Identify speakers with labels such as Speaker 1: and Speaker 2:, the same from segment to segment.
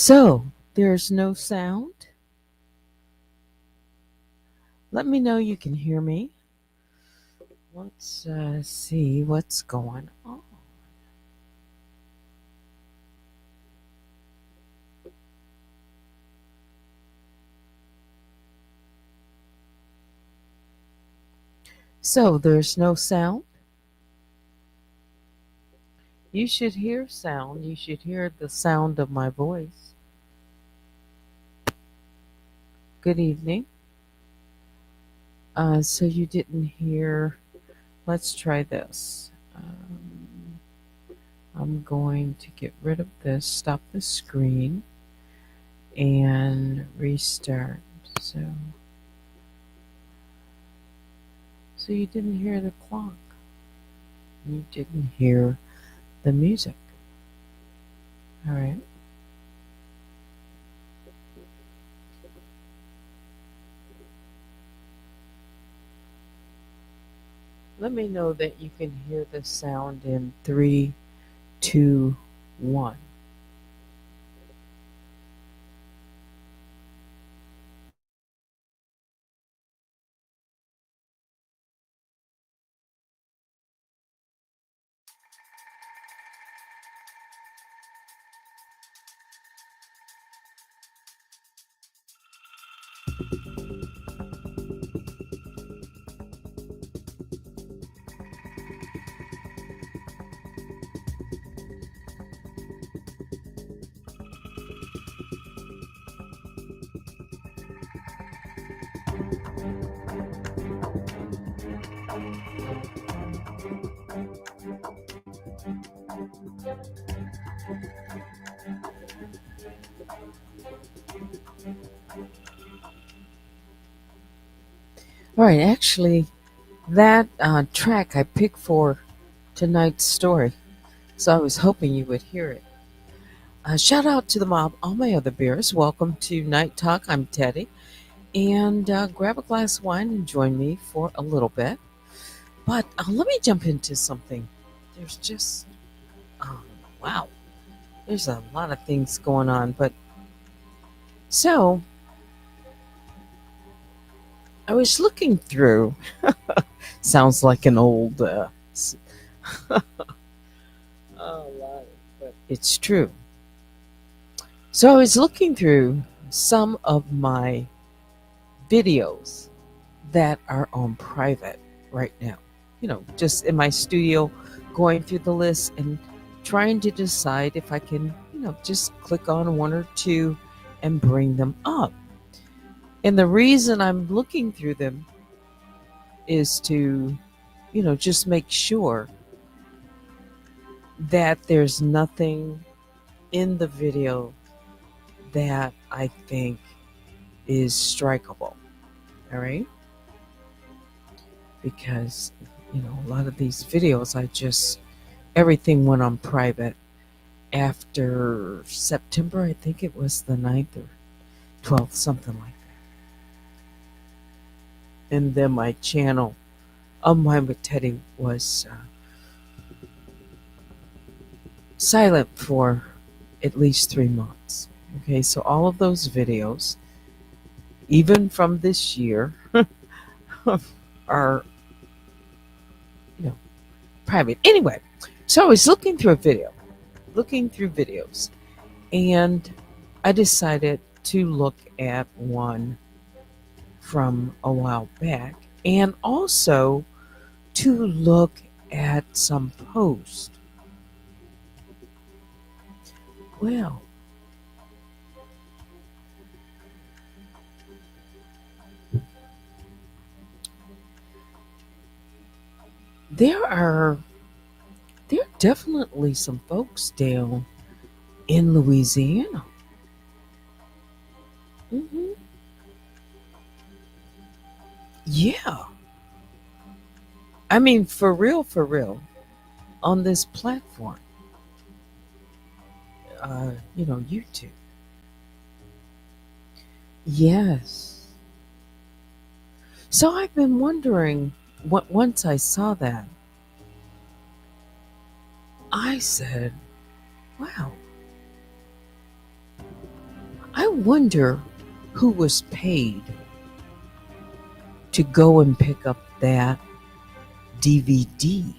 Speaker 1: So, there's no sound. Let me know you can hear me. Let's see what's going on. So, there's no sound. You should hear sound. You should hear the sound of my voice. Good evening. So, you didn't hear. Let's try this. I'm going to get rid of this, stop the screen, and restart. So you didn't hear the clock. You didn't hear the music. All right. Let me know that you can hear the sound in three, two, one. All right. Actually, that track I picked for tonight's story. So I was hoping you would hear it. Shout out to the mob, all my other beers. Welcome to Night Talk. I'm Teddy. And grab a glass of wine and join me for a little bit. But let me jump into something. There's just, um, wow, there's a lot of things going on. But so I was looking through, sounds like an old lie, but it's true. So I was looking through some of my videos that are on private right now. Just in my studio, going through the list and trying to decide if I can, just click on one or two and bring them up. And the reason I'm looking through them is to, just make sure that there's nothing in the video that I think is strikeable. All right. Because, a lot of these videos, everything went on private after September. I think it was the 9th or 12th, something like that. And then my channel, Unwind with Teddy, was silent for at least 3 months. Okay, so all of those videos, even from this year, are, you know, private. Anyway, so I was looking through videos, and I decided to look at one from a while back and also to look at some posts. Well, there are there are definitely some folks down in Louisiana. hmm Yeah, I mean, for real, on this platform, YouTube. Yes. So I've been wondering. What once I saw that, I said, "Wow, wonder who was paid to go and pick up that DVD.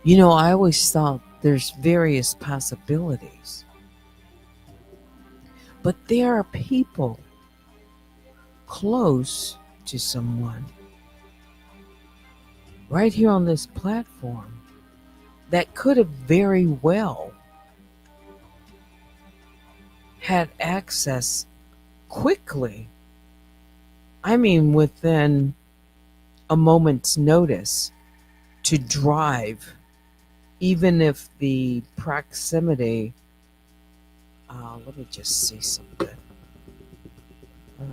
Speaker 1: I always thought there's various possibilities, but there are people close to someone right here on this platform that could have very well had access quickly. I mean, within a moment's notice to drive, even if the proximity, let me just see something. Uh,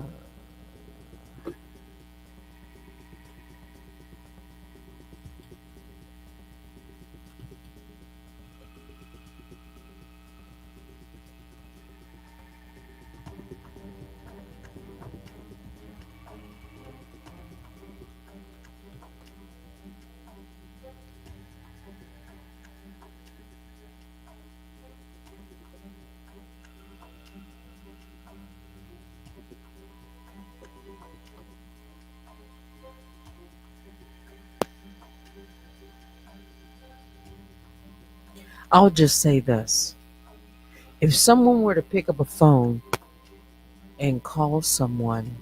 Speaker 1: I'll just say this. If someone were to pick up a phone and call someone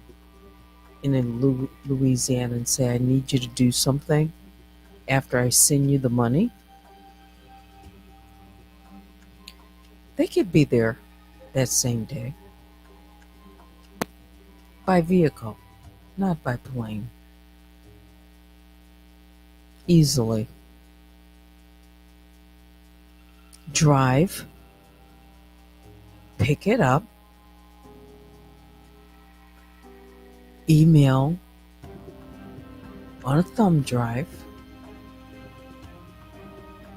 Speaker 1: in Louisiana and say, I need you to do something after I send you the money, they could be there that same day by vehicle, not by plane, easily. Drive, pick it up, email on a thumb drive,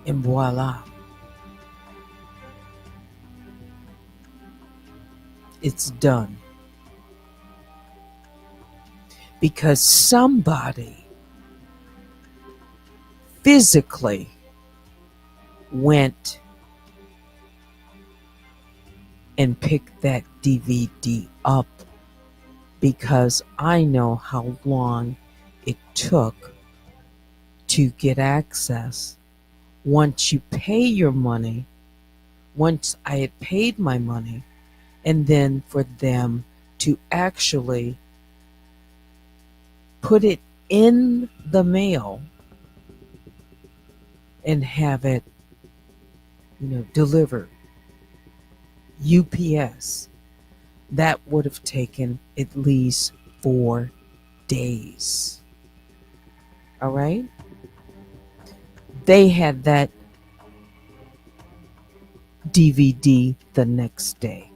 Speaker 1: and voila, it's done. Because somebody physically went and picked that DVD up, because I know how long it took to get access. Once you pay your money, once I had paid my money, and then for them to actually put it in the mail and have it, delivered, UPS, that would have taken at least 4 days. All right? They had that DVD the next day.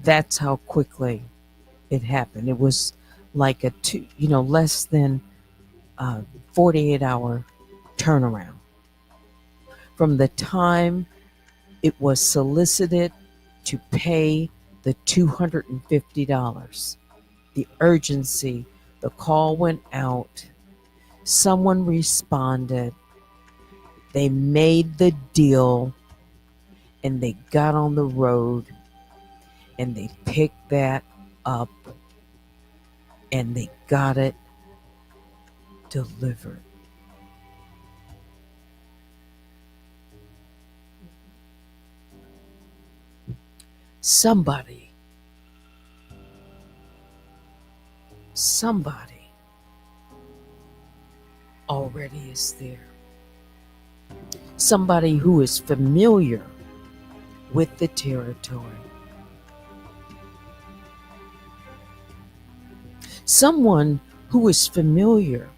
Speaker 1: That's how quickly it happened. It was like less than 48-hour turnaround from the time it was solicited to pay the $250. The urgency, the call went out, someone responded, they made the deal, and they got on the road and they picked that up and they got it delivered. Somebody already is there. Somebody who is familiar with the territory. Someone who is familiar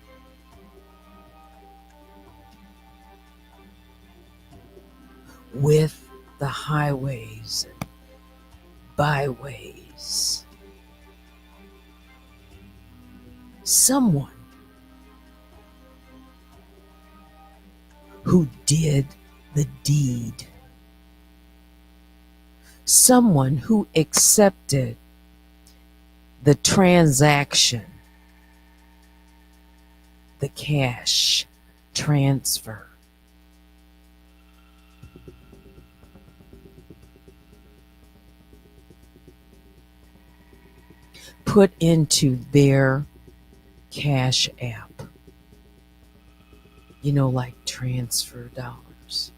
Speaker 1: with the highways and byways. Someone who did the deed. Someone who accepted the transaction, the cash transfer. put into their Cash App, like transfer dollars.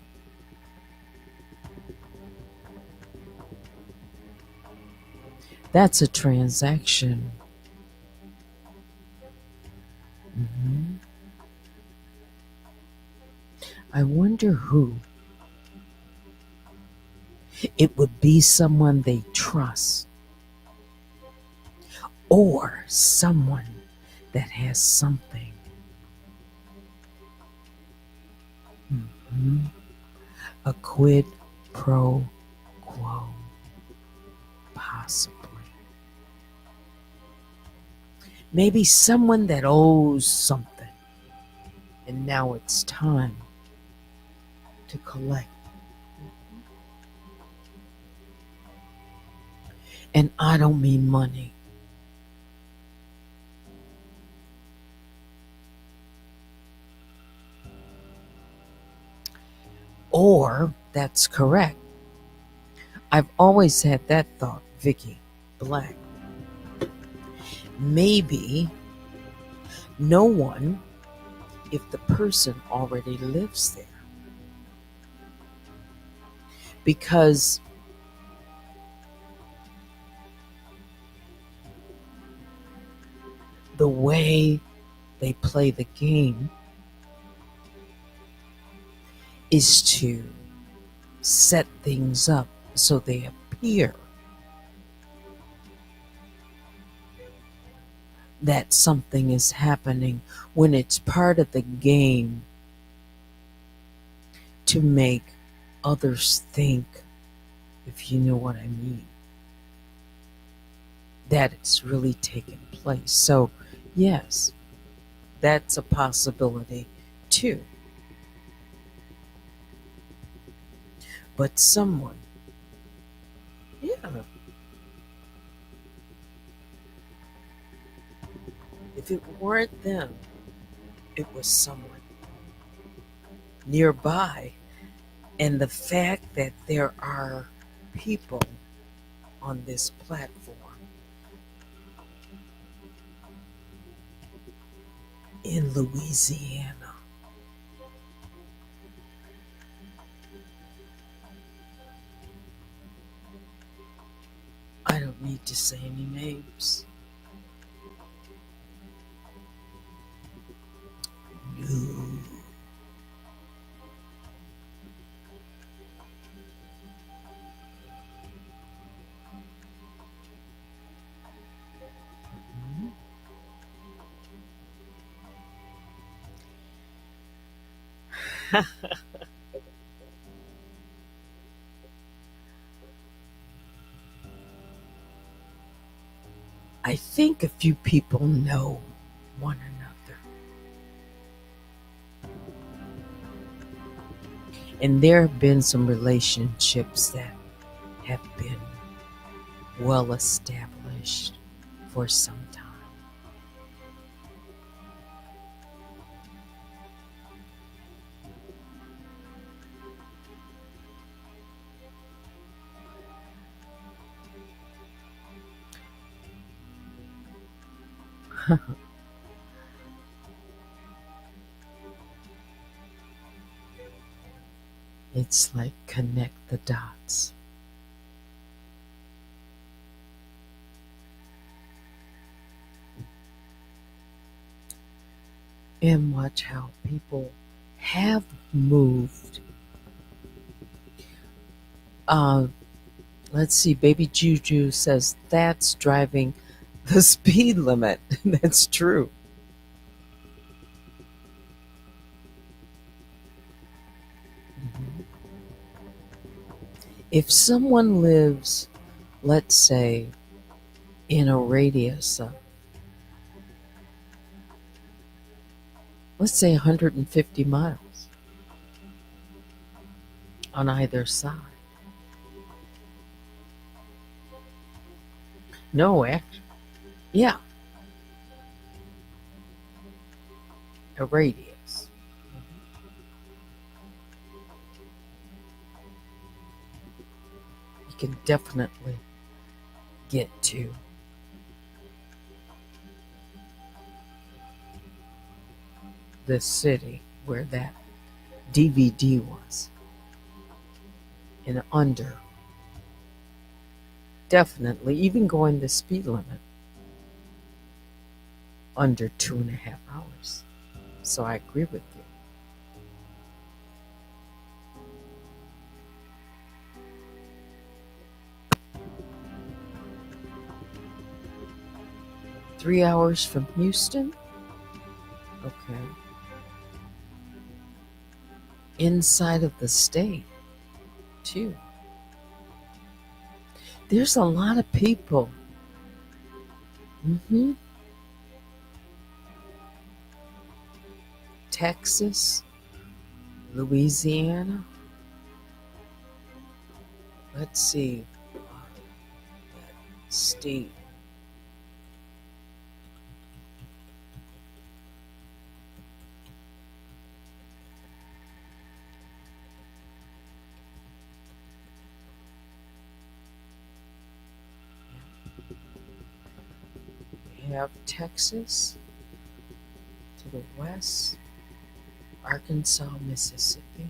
Speaker 1: That's a transaction. Mhm. I wonder who. It would be someone they trust or someone that has something. Mhm. A quid pro quo, possibly. Maybe someone that owes something, and now it's time to collect. And I don't mean money. Or, that's correct. I've always had that thought, Vicky Black. Maybe no one, if the person already lives there. Because the way they play the game is to set things up so they appear that something is happening when it's part of the game to make others think, if you know what I mean, that it's really taken place. So, yes, that's a possibility too. But someone, yeah, if it weren't them, it was someone nearby. And the fact that there are people on this platform in Louisiana, I don't need to say any names. No. I think a few people know one another. And there have been some relationships that have been well established for some time. It's like connect the dots and watch how people have moved. Uh, let's see, Baby Juju says that's driving the speed limit. That's true. Mhm. If someone lives, let's say, in a radius of, let's say, 150 miles on either side. No, actually, yeah, a radius. You can definitely get to. the city where that DVD was, and under, definitely, even going the speed limit, under 2.5 hours. So I agree with you. Three hours from Houston? Okay. Inside of the state, too. There's a lot of people. hmm Texas, Louisiana. Let's see. State. We have Texas to the west, Arkansas, Mississippi,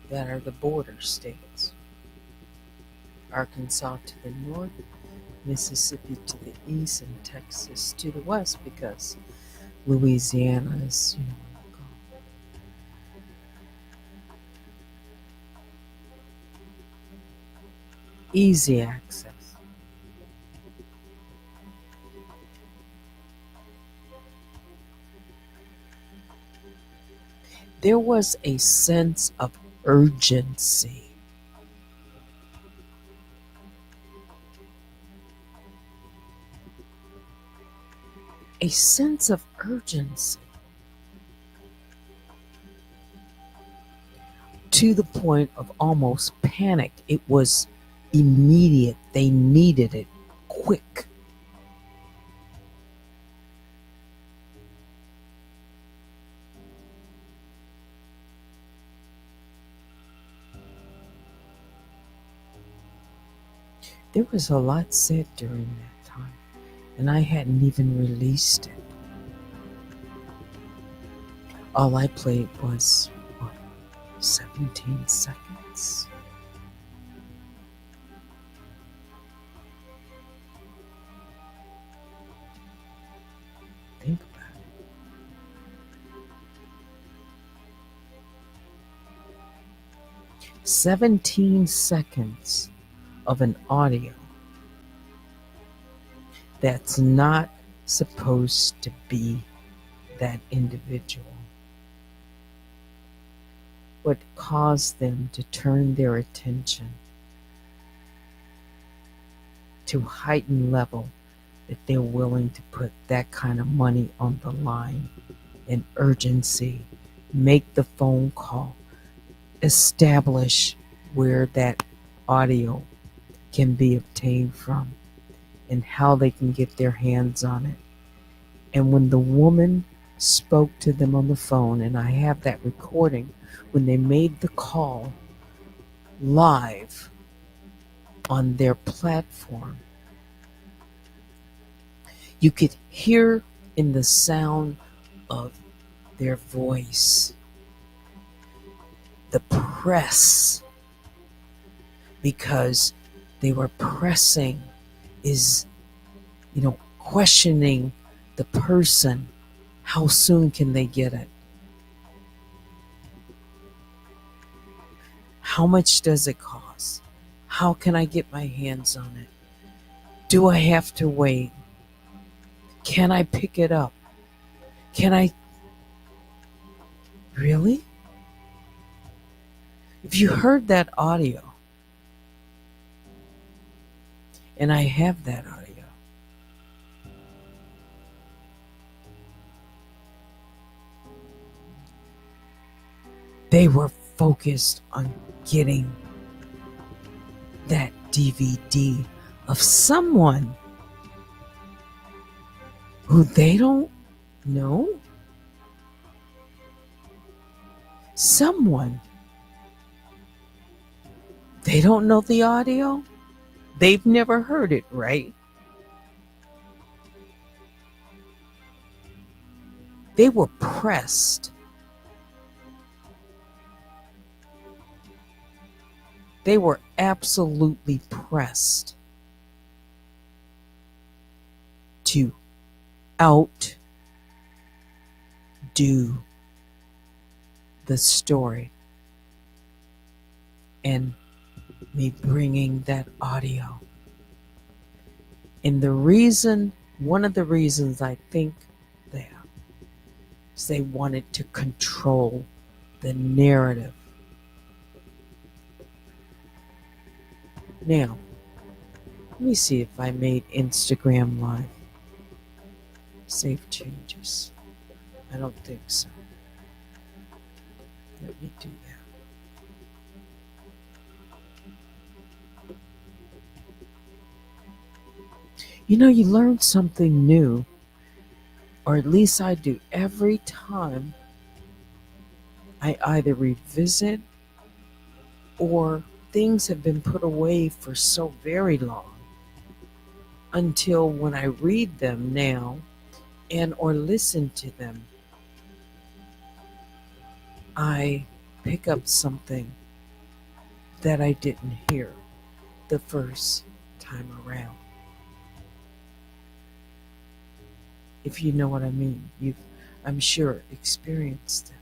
Speaker 1: that are the border states. Arkansas to the north, Mississippi to the east, and Texas to the west, because Louisiana is, easy access. There was a sense of urgency. A sense of urgency to the point of almost panic. It was immediate. They needed it quick. There was a lot said during that time, and I hadn't even released it. All I played was, what, 17 seconds? Think about it. 17 seconds of an audio that's not supposed to be that individual. What caused them to turn their attention to a heightened level that they're willing to put that kind of money on the line, and urgency, make the phone call, establish where that audio can be obtained from and how they can get their hands on it. And when the woman spoke to them on the phone, and I have that recording, when they made the call live on their platform, you could hear in the sound of their voice the press, because they were pressing, is, questioning the person. How soon can they get it? How much does it cost? How can I get my hands on it? Do I have to wait? Can I pick it up? Can I? Really? If you heard that audio, and I have that audio, they were focused on getting that DVD of someone who they don't know. Someone. They don't know the audio. They've never heard it, right? They were pressed. They were absolutely pressed to outdo the story and me bringing that audio. And one of the reasons I think that is they wanted to control the narrative. Now, let me see if I made Instagram Live. Save changes. I don't think so. Let me do that. You know, you learn something new, or at least I do, every time I either revisit or things have been put away for so very long until when I read them now and or listen to them, I pick up something that I didn't hear the first time around. If you know what I mean, you've, I'm sure, experienced it.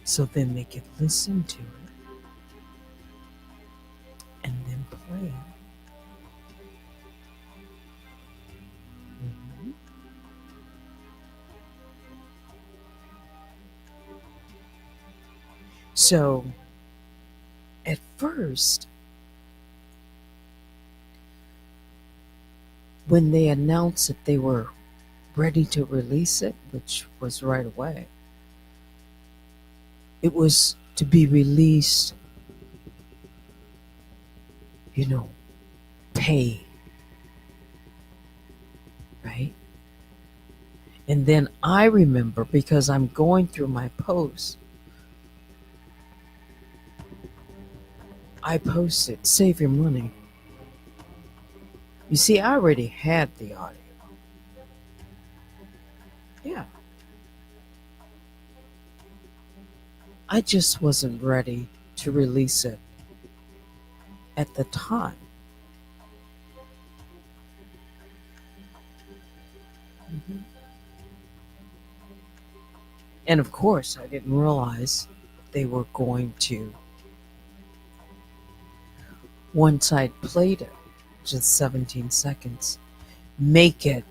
Speaker 1: So then they could listen to it and then play it. Mhm. So at first, when they announced that they were ready to release it, which was right away, it was to be released, you know, pay, right? And then I remember, because I'm going through my posts, I posted, save your money. You see, I already had the audio. Yeah. I just wasn't ready to release it at the time. Mhm. And of course, I didn't realize they were going to, once I'd played it, just 17 seconds, make it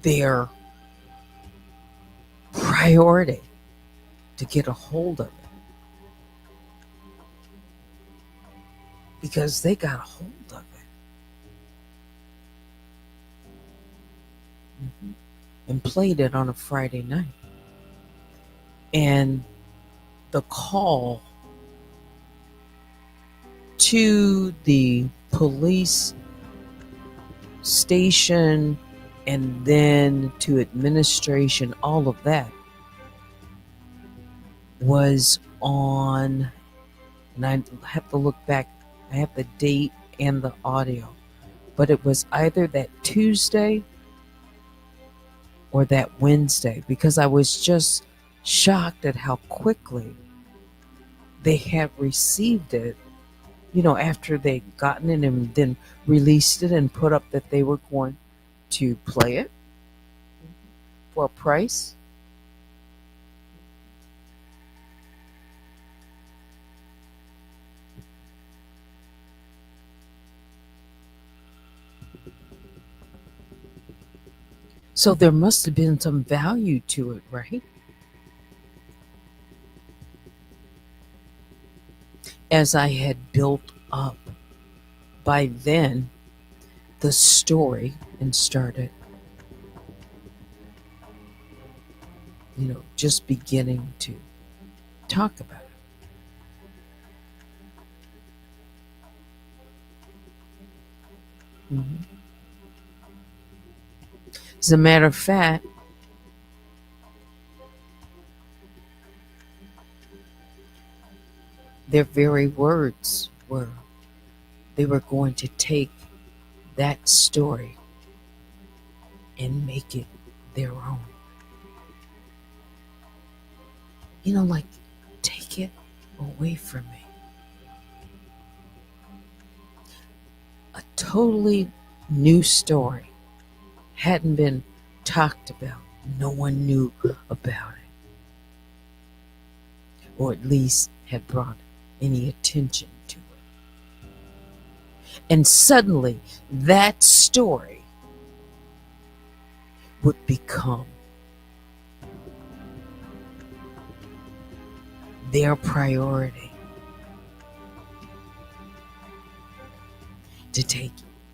Speaker 1: their priority to get a hold of it. Because they got a hold of it. Mhm. And played it on a Friday night. And the call to the police station and then to administration, all of that was on, and I have to look back, I have the date and the audio, but it was either that Tuesday or that Wednesday, because I was just shocked at how quickly they had received it, you know, after they gotten it and then released it and put up that they were going to play it for a price. So there must have been some value to it, right? As I had built up by then the story and started, you know, just beginning to talk about it. Mhm. As a matter of fact, their very words were they were going to take that story and make it their own. Like, take it away from me. A totally new story hadn't been talked about. No one knew about it, or at least had brought any attention to it. And suddenly, that story would become their priority, to take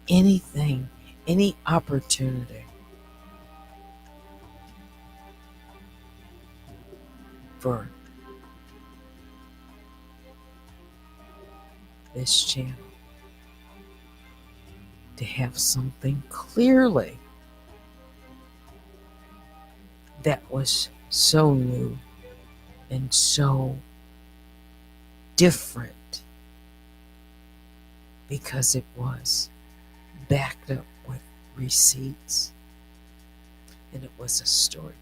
Speaker 1: anything, any opportunity for this channel to have something clearly that was so new and so different, because it was backed up with receipts, and it was a story.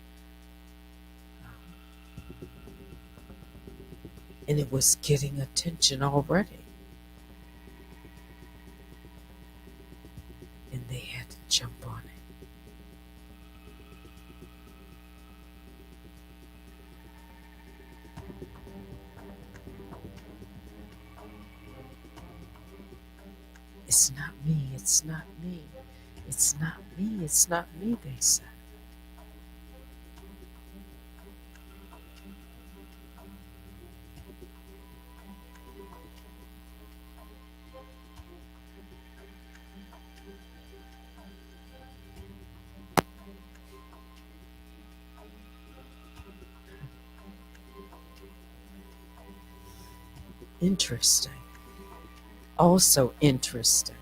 Speaker 1: And it was getting attention already. And they had to jump on it. It's not me, it's not me, it's not me, it's not me, they said. Interesting. Also interesting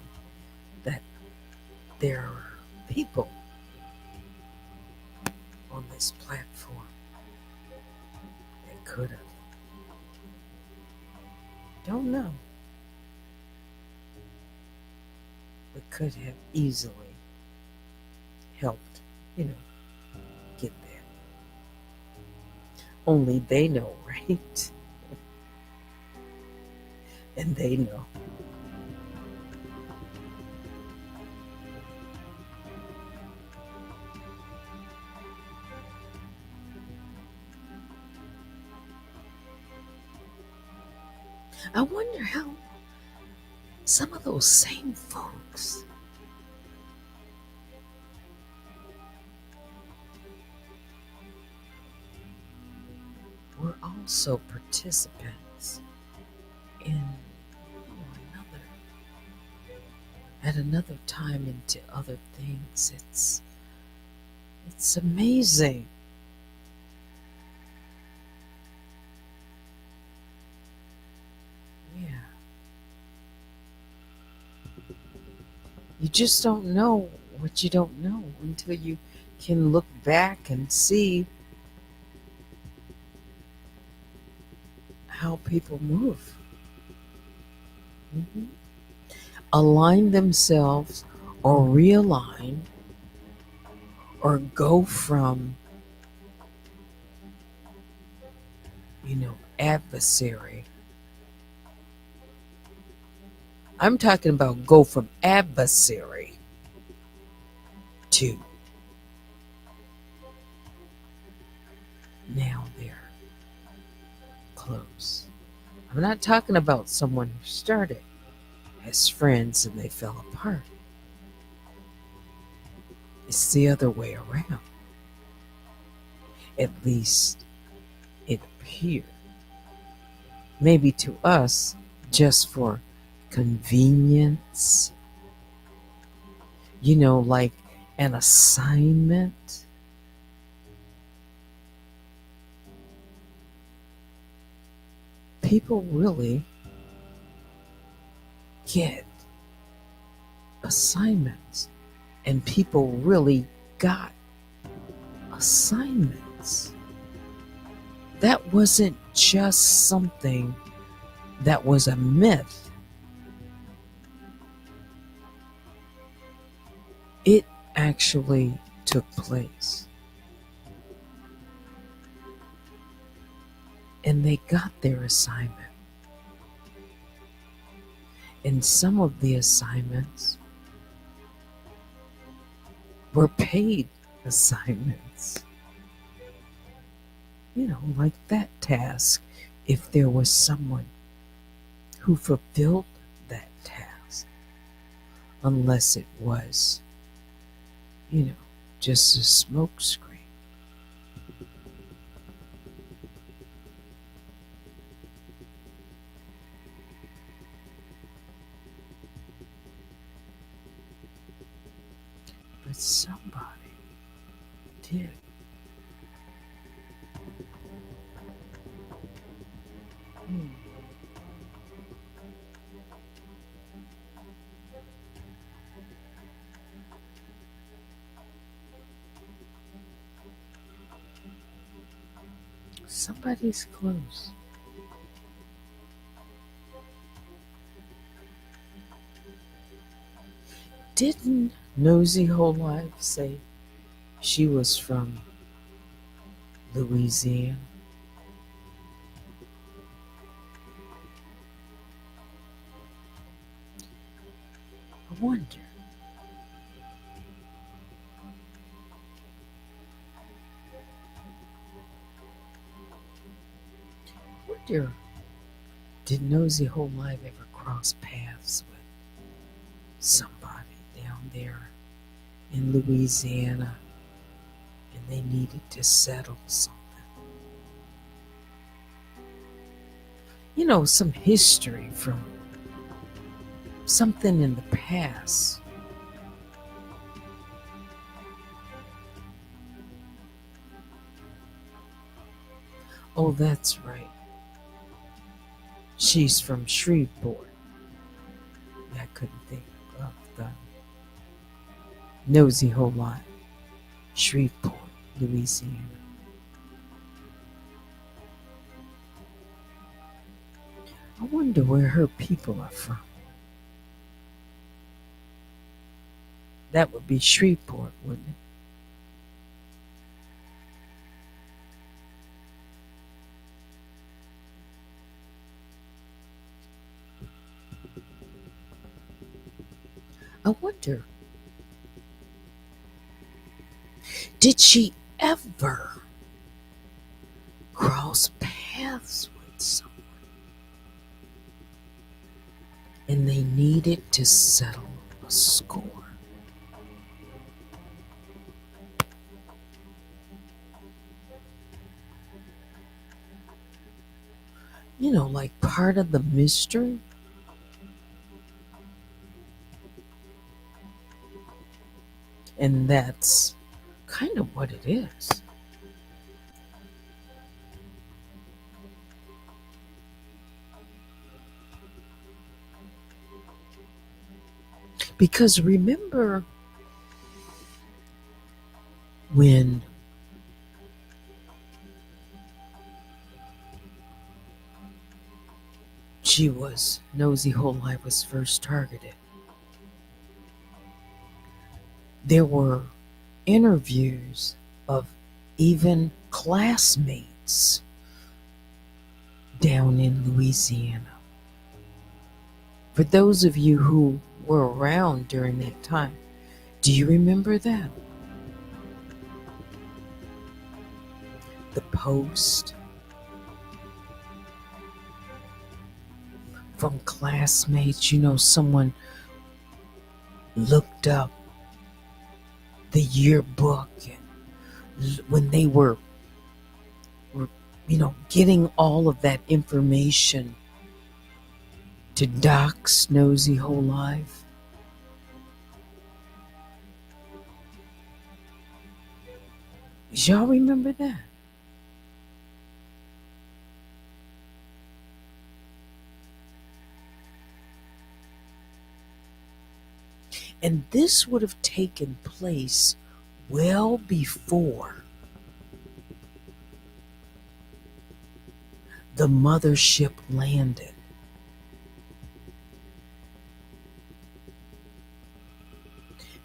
Speaker 1: that there are people on this platform that could have, don't know, but could have easily helped, get there. Only they know, right? And they know. I wonder how some of those same folks were also participants in another at another time into other things. It's amazing. Yeah. You just don't know what you don't know until you can look back and see how people move. Mhm. Align themselves or realign or go from, adversary. I'm talking about go from adversary to now they're close. I'm not talking about someone who started as friends and they fell apart. It's the other way around. At least it appeared. Maybe to us, just for convenience, like an assignment. People really get assignments, and people really got assignments. That wasn't just something that was a myth. It actually took place. And they got their assignment. And some of the assignments were paid assignments. Like that task, if there was someone who fulfilled that task, unless it was, you know, just a smoke screen. But somebody did. Hmm. Somebody's close. Didn't Nosy Whole Life say she was from Louisiana? I wonder, did Nosy Whole Life ever cross paths with somebody down there in Louisiana and they needed to settle something? Some history from something in the past. Oh, that's right. She's from Shreveport. I couldn't think of the Nosy Whole Lot. Shreveport, Louisiana. I wonder where her people are from. That would be Shreveport, wouldn't it? I wonder, did she ever cross paths with someone and they needed to settle a score? Like part of the mystery? And that's kind of what it is. Because remember when Nosy Whole Life was first targeted, there were interviews of even classmates down in Louisiana. For those of you who were around during that time, do you remember that? The post from classmates, someone looked up the yearbook and when they were getting all of that information to dox Nosy Whole Life. Y'all remember that? And this would have taken place well before the mothership landed.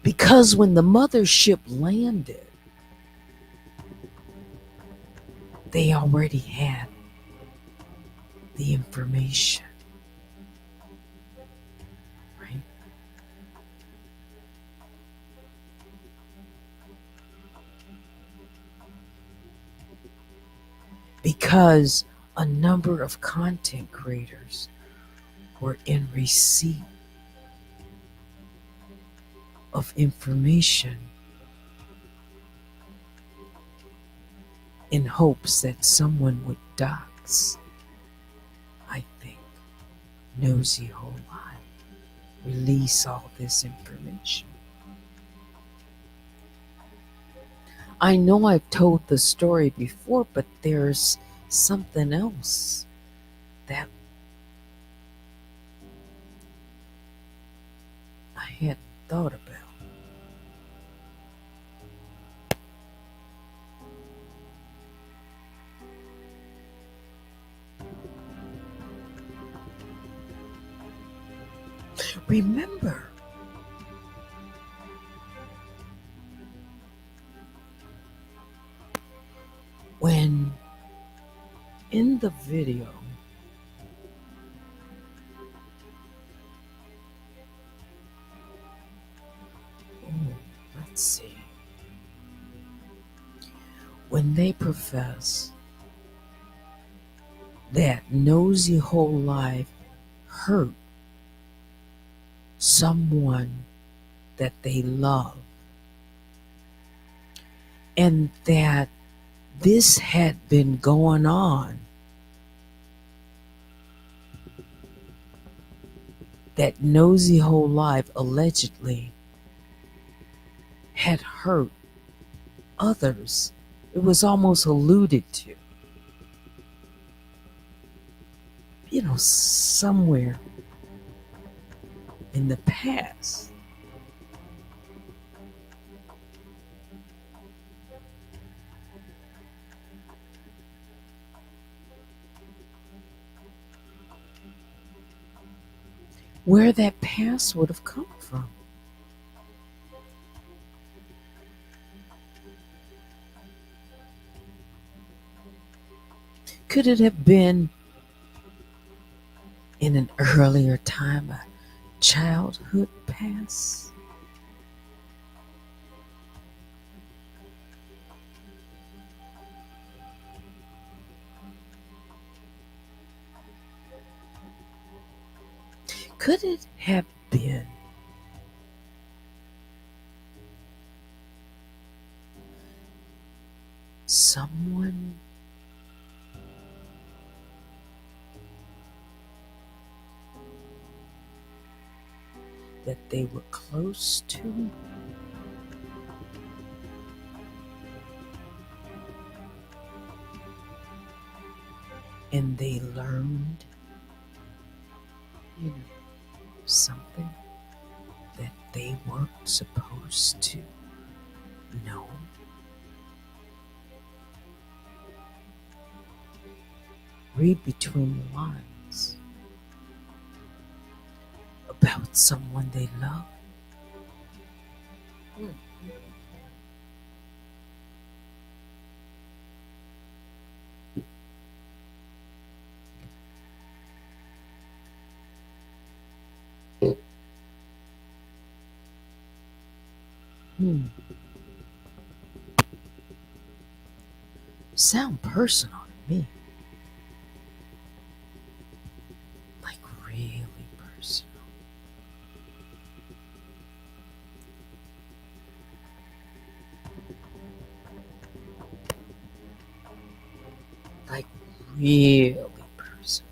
Speaker 1: Because when the mothership landed, they already had the information, right? Because a number of content creators were in receipt of information in hopes that someone would dox, I think, Nosy Whole Life, release all this information. I know I've told the story before, but there's something else that I hadn't thought about. Remember when in the video let's see, when they profess that Nosy Whole Life hurt someone that they love, and that this had been going on, that Nosy Whole Life allegedly had hurt others. It was almost alluded to, somewhere in the past. Where that past would have come from. Could it have been in an earlier time, a childhood past? Could it have been someone that they were close to? And they learned, something that they weren't supposed to know? Read between the lines about someone they love. Hmm. Sound personal to me. Like really personal. Like really personal.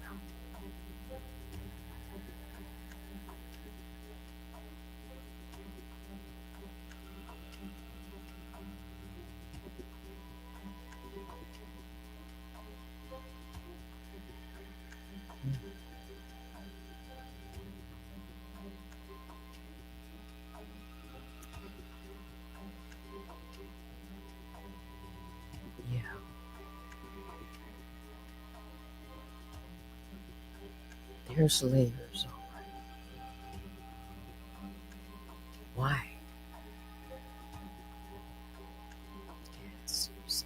Speaker 1: There's layers, all right. Why? Yes, you see.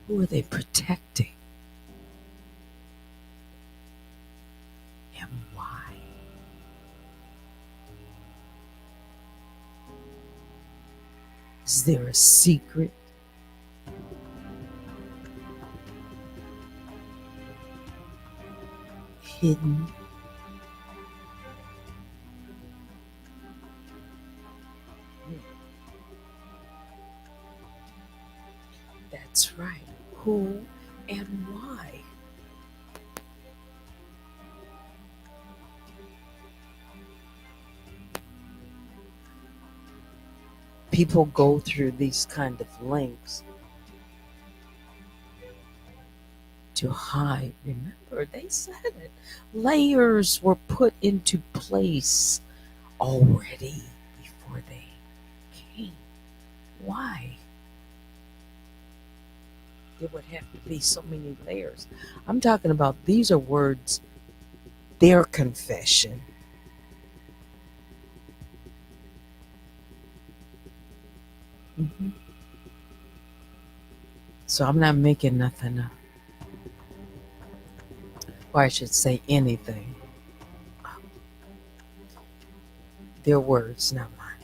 Speaker 1: Who are they protecting and why? Is there a secret hidden? That's right. Who and why? People go through these kind of lengths to hide. Remember, they said it. Layers were put into place already before they came. Why? There would have to be so many layers. I'm talking about these are words, their confession. Mhm. So I'm not making nothing up. Or I should say anything. Their words, not mine.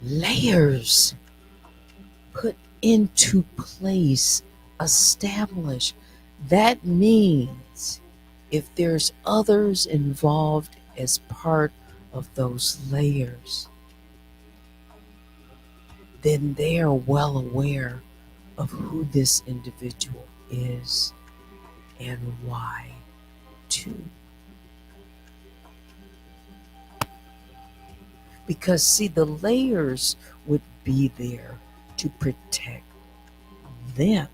Speaker 1: Layers put into place, established. That means if there's others involved as part of those layers, then they are well aware of who this individual is and why too. Because see, the layers would be there to protect them.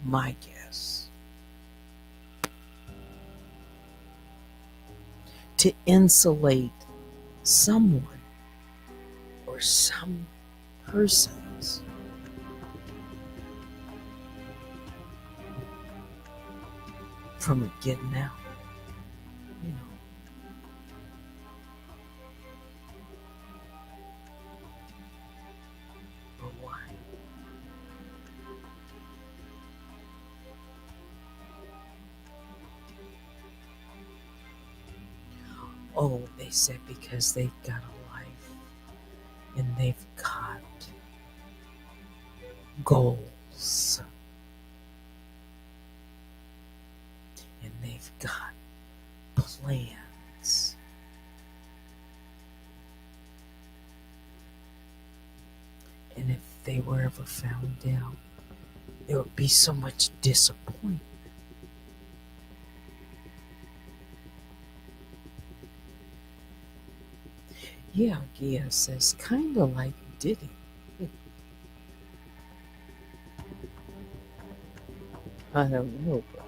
Speaker 1: My guess. To insulate someone or some persons from it getting out. You know, but why? Oh, they said because they've got a life and they've got goals and they've got plans. And if they were ever found out, there would be so much disappointment. Yeah, Gia says, kind of like Diddy. I don't know, but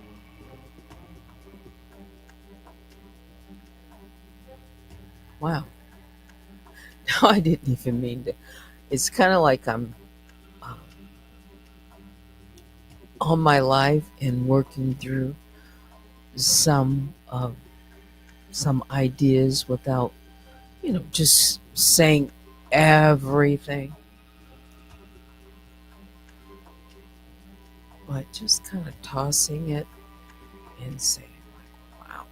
Speaker 1: wow. No, I didn't even mean to. It's kind of like I'm um, all my life and working through some some ideas without, just saying everything, but just kind of tossing it and saying, like, wow.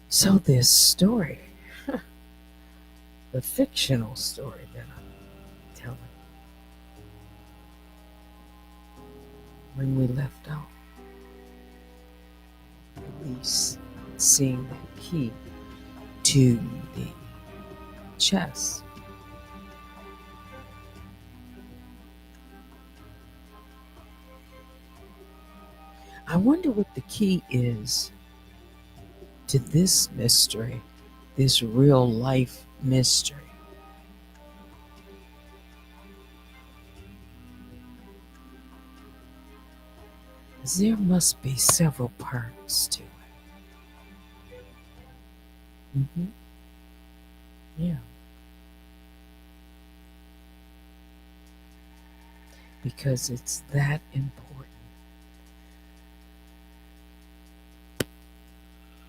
Speaker 1: So this story, the fictional story that I'm telling, when we left out, Elise seeing the key to the chest. I wonder what the key is to this mystery, this real life mystery. There must be several parts to it. Yeah, because it's that important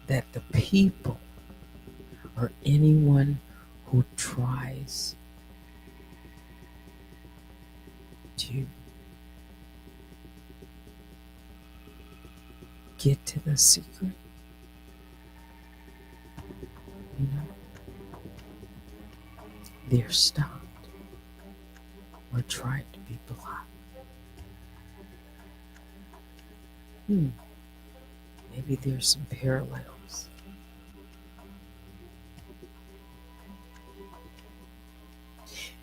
Speaker 1: that the people or anyone who tries to get to the secret, you know, they're stopped or tried to be blocked. Hmm, maybe there's some parallels.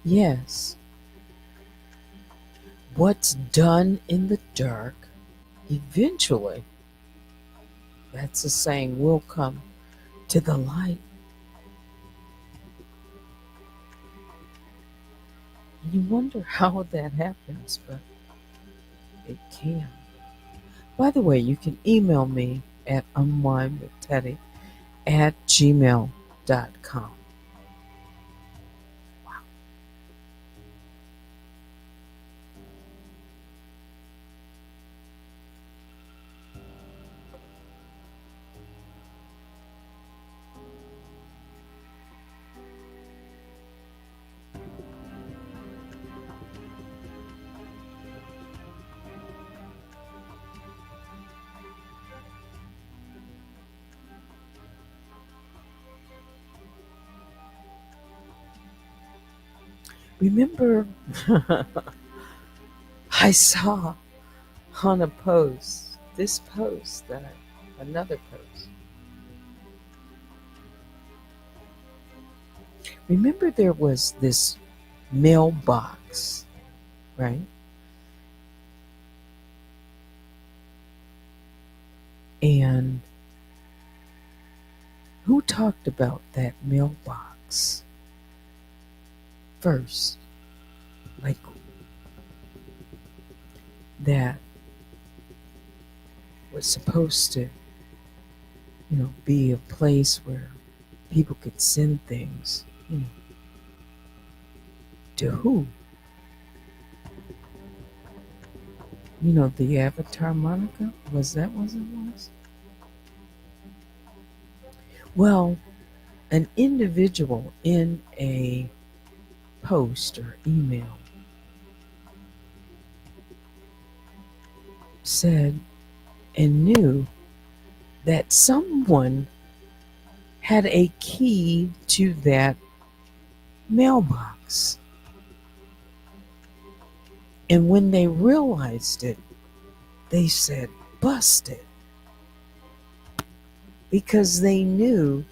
Speaker 1: Yes, what's done in the dark, eventually, that's a saying, will come to the light. And you wonder how that happens, but it can. By the way, you can email me at unwinewithteddy@gmail.com. Remember, I saw on a post, this post that another post. Remember, there was this mailbox, right? And who talked about that mailbox first? Like that was supposed to, be a place where people could send things, to who? The Avatar Monica? Was that what it was? Well, an individual in a post or email said and knew that someone had a key to that mailbox. And when they realized it, they said, busted. Because they knew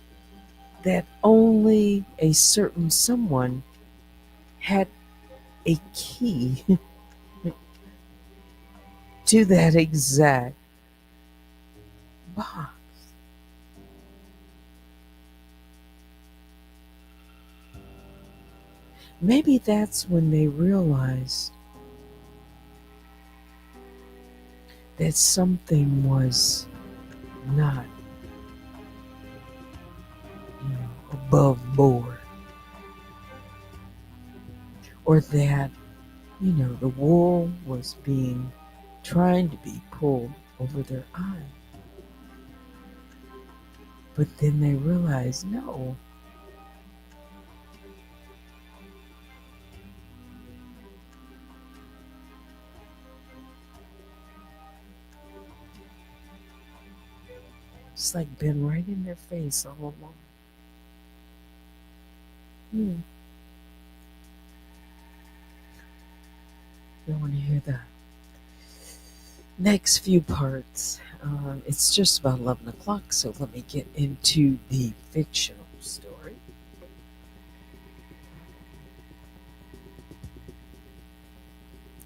Speaker 1: that only a certain someone had a key to that exact box. Maybe that's when they realized that something was not, above board, or that, the wool was being trying to be pulled over their eye. But then they realized, no, it's like been right in their face all along. Hmm. You want to hear the next few parts? It's just about 11 o'clock, so let me get into the fictional story.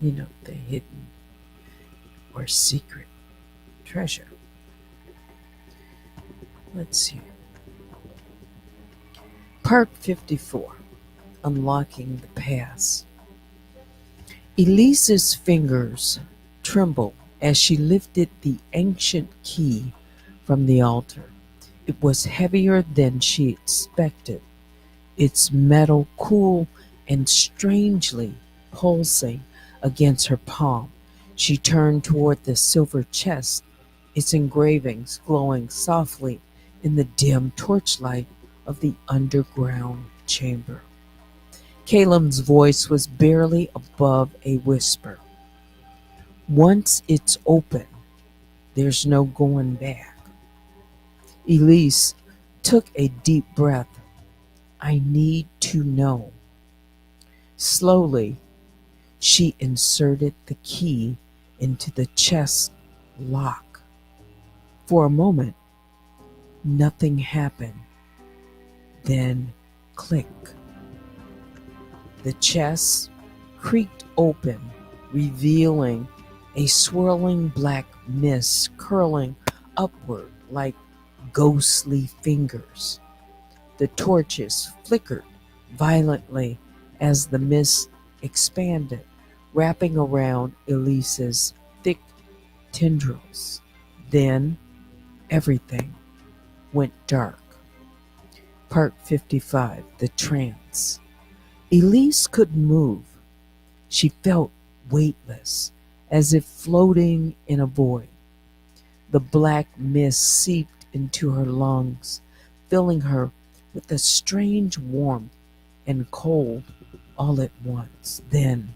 Speaker 1: The hidden or secret treasure. Let's see. Part 54, Unlocking the Past. Elise's fingers trembled as she lifted the ancient key from the altar. It was heavier than she expected, its metal cool and strangely pulsing against her palm. She turned toward the silver chest, its engravings glowing softly in the dim torchlight of the underground chamber. Caleb's voice was barely above a whisper. Once it's open, there's no going back. Elise took a deep breath. I need to know. Slowly, she inserted the key into the chest lock. For a moment, nothing happened. Then, click. The chest creaked open, revealing a swirling black mist curling upward like ghostly fingers. The torches flickered violently as the mist expanded, wrapping around Elise's thick tendrils. Then everything went dark. Part 55, The Trance. Elise couldn't move. She felt weightless, as if floating in a void. The black mist seeped into her lungs, filling her with a strange warmth and cold all at once. Then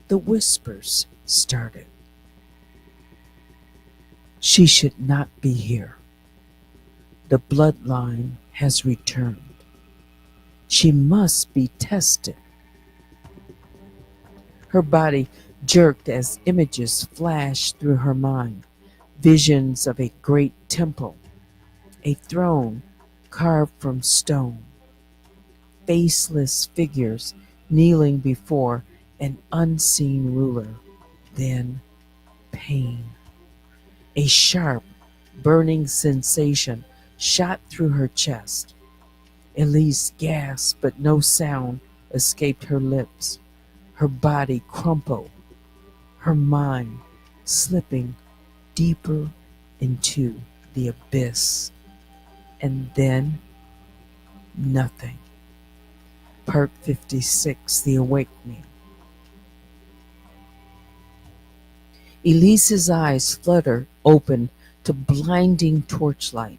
Speaker 1: the whispers started. She should not be here. The bloodline has returned. She must be tested. Her body jerked as images flashed through her mind. Visions of a great temple, a throne carved from stone, faceless figures kneeling before an unseen ruler. Then pain. A sharp, burning sensation shot through her chest. Elise gasped, but no sound escaped her lips. Her body crumpled, her mind slipping deeper into the abyss. And then nothing. Part 56, The Awakening. Elise's eyes fluttered open to blinding torchlight.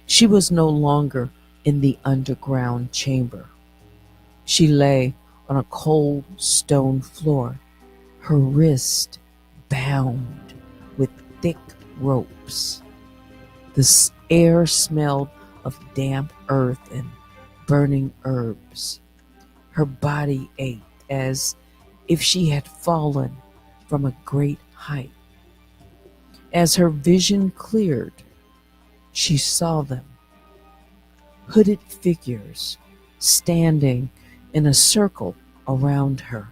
Speaker 1: She was no longer in the underground chamber. She lay on a cold stone floor, her wrist bound with thick ropes. The air smelled of damp earth and burning herbs. Her body ached as if she had fallen from a great height. As her vision cleared, she saw them, hooded figures standing in a circle around her.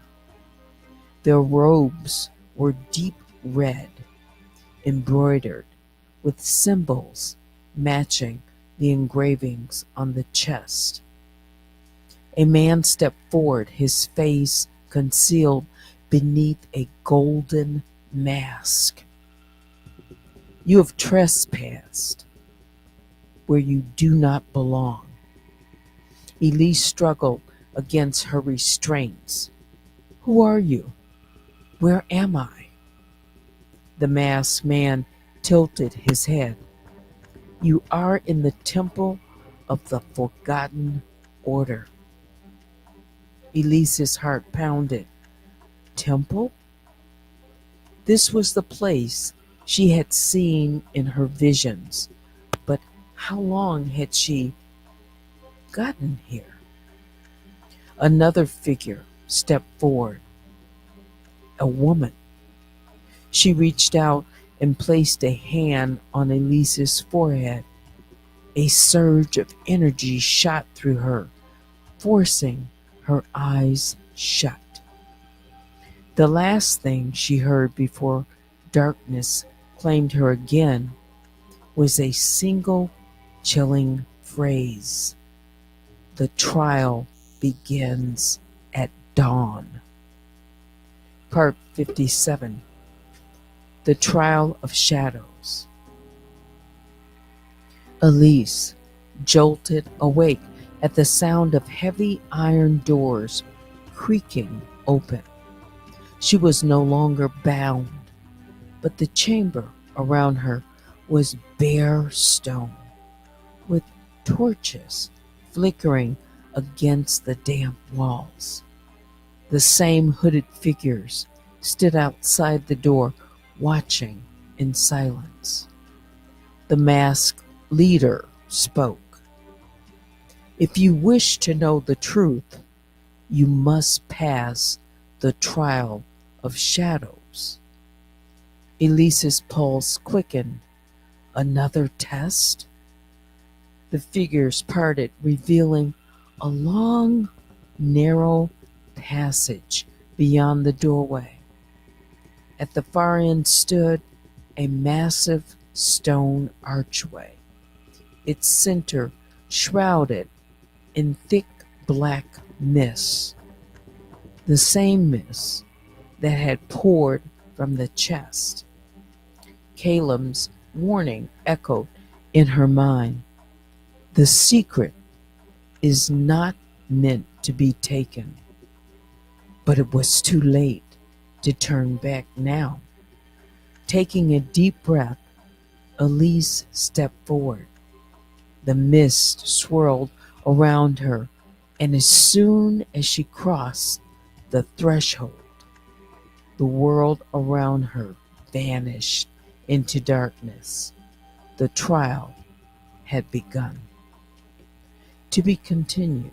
Speaker 1: Their robes were deep red, embroidered with symbols matching the engravings on the chest. A man stepped forward, his face concealed beneath a golden mask. You have trespassed where you do not belong. Elise struggled against her restraints. Who are you? Where am I? The masked man tilted his head. You are in the temple of the Forgotten Order. Elise's heart pounded. Temple? This was the place she had seen in her visions, but how long had she gotten here? Another figure stepped forward, a woman. She reached out and placed a hand on Elise's forehead. A surge of energy shot through her, forcing her eyes shut. The last thing she heard before darkness claimed her again was a single chilling phrase. The trial begins at dawn. Part 57. The Trial of Shadows. Elise jolted awake at the sound of heavy iron doors creaking open. She was no longer bound, but the chamber around her was bare stone, with torches flickering against the damp walls. The same hooded figures stood outside the door, watching in silence. The masked leader spoke. "If you wish to know the truth, you must pass the trial of shadows." Elise's pulse quickened. Another test? The figures parted, revealing a long, narrow passage beyond the doorway. At the far end stood a massive stone archway, its center shrouded in thick black mist, the same mist that had poured from the chest. Caleb's warning echoed in her mind. The secret is not meant to be taken. But it was too late to turn back now. Taking a deep breath, Elise stepped forward. The mist swirled around her, and as soon as she crossed the threshold, the world around her vanished into darkness. The trial had begun. To be continued.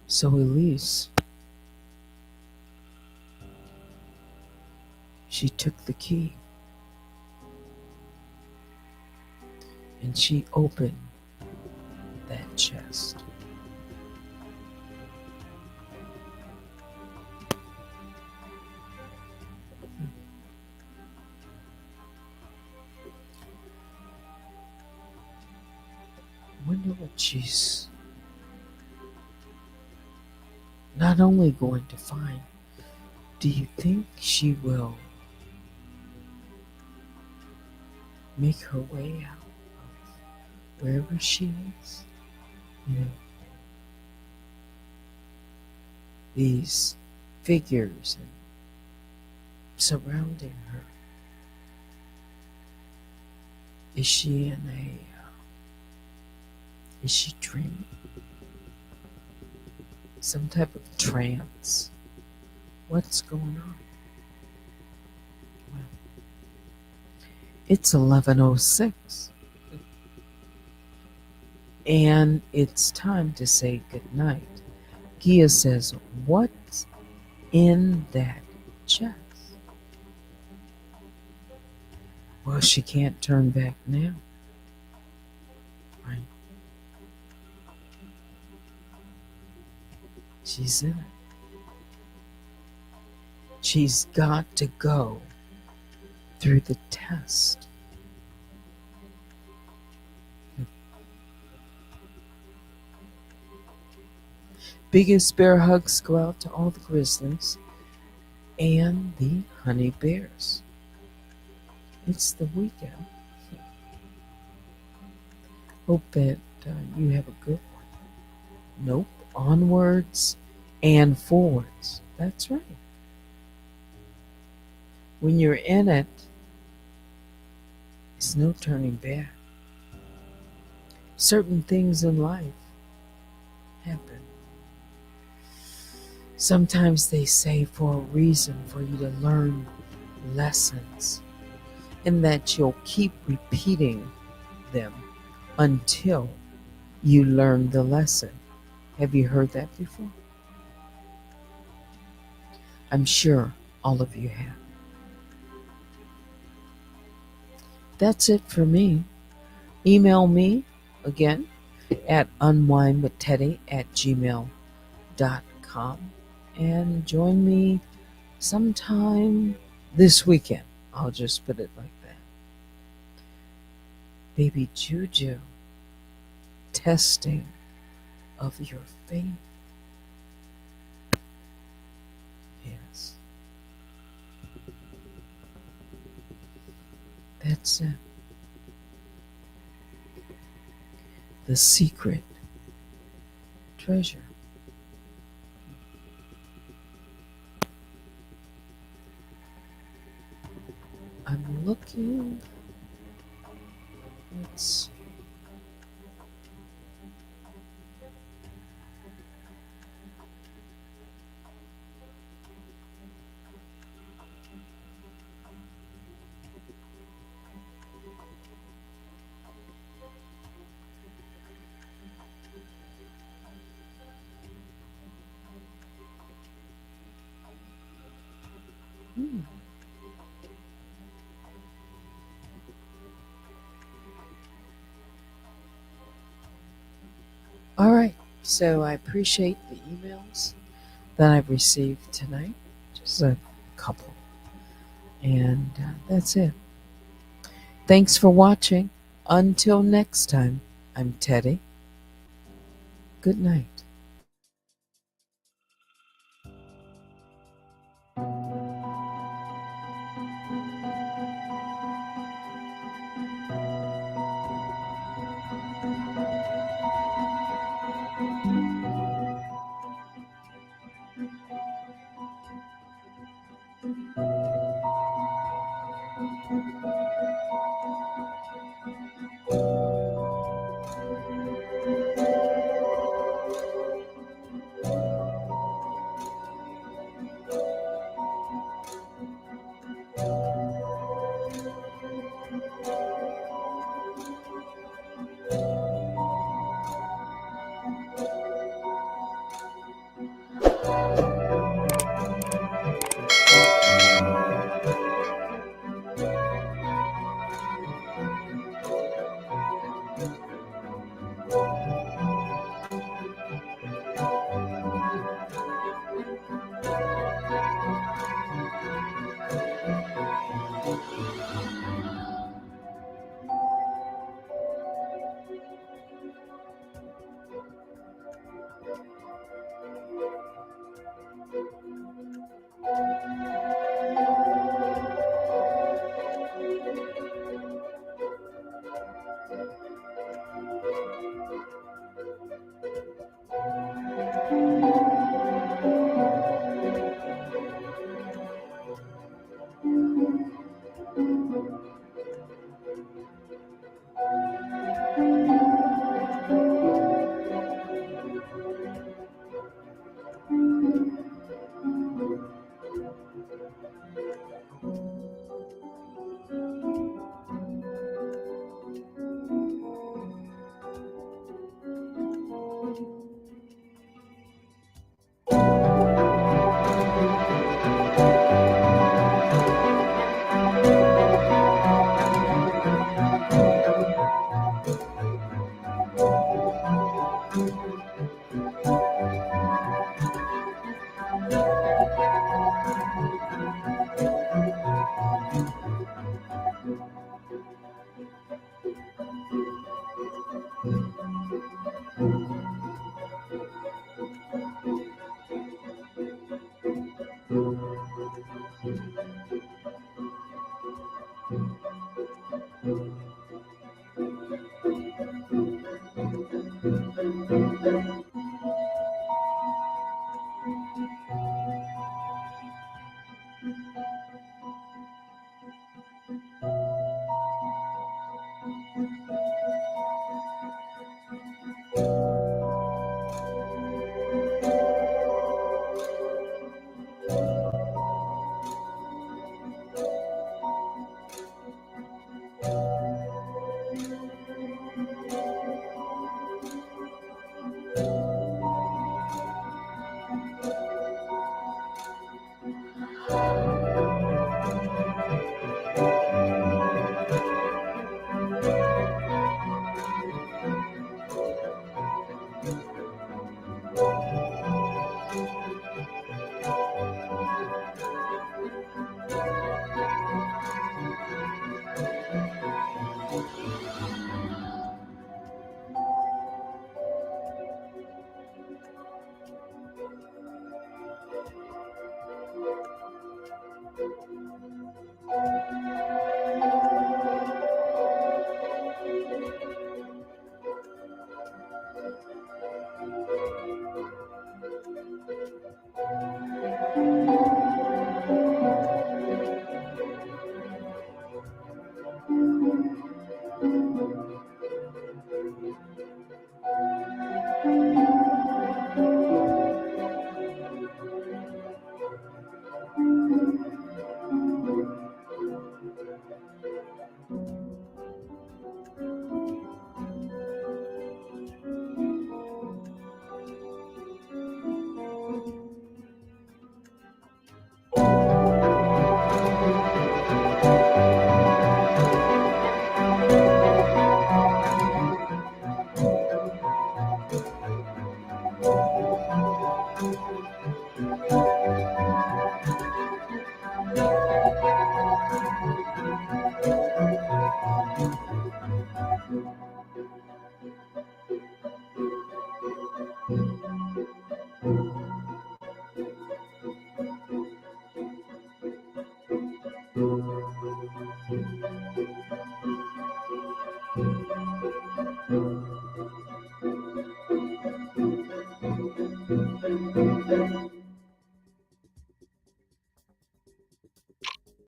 Speaker 1: So Elise, she took the key and she opened that chest. I wonder what she's not only going to find. Do you think she will make her way out of wherever she is? You know, these figures and surrounding her. Is she in a, is she dreaming? Some type of trance? What's going on? Well, it's 11:06. And it's time to say goodnight. Gia says, what's in that chest? Well, she can't turn back now. Right? She's in it. She's got to go through the test. Biggest bear hugs go out to all the grizzlies and the honey bears. It's the weekend. Hope that you have a good one. Nope. Onwards and forwards. That's right. When you're in it, it's no turning back. Certain things in life happen. Sometimes they say for a reason, for you to learn lessons, and that you'll keep repeating them until you learn the lesson. Have you heard that before? I'm sure all of you have. That's it for me. Email me again at unwinewithteddy@gmail.com and join me sometime this weekend. I'll just put it like that. Baby Juju testing of your faith. Yes, that's it. The secret treasure. I'm looking. Let's hmm. All right. So I appreciate the emails that I've received tonight. Just a couple. And that's it. Thanks for watching. Until next time, I'm Teddy. Good night.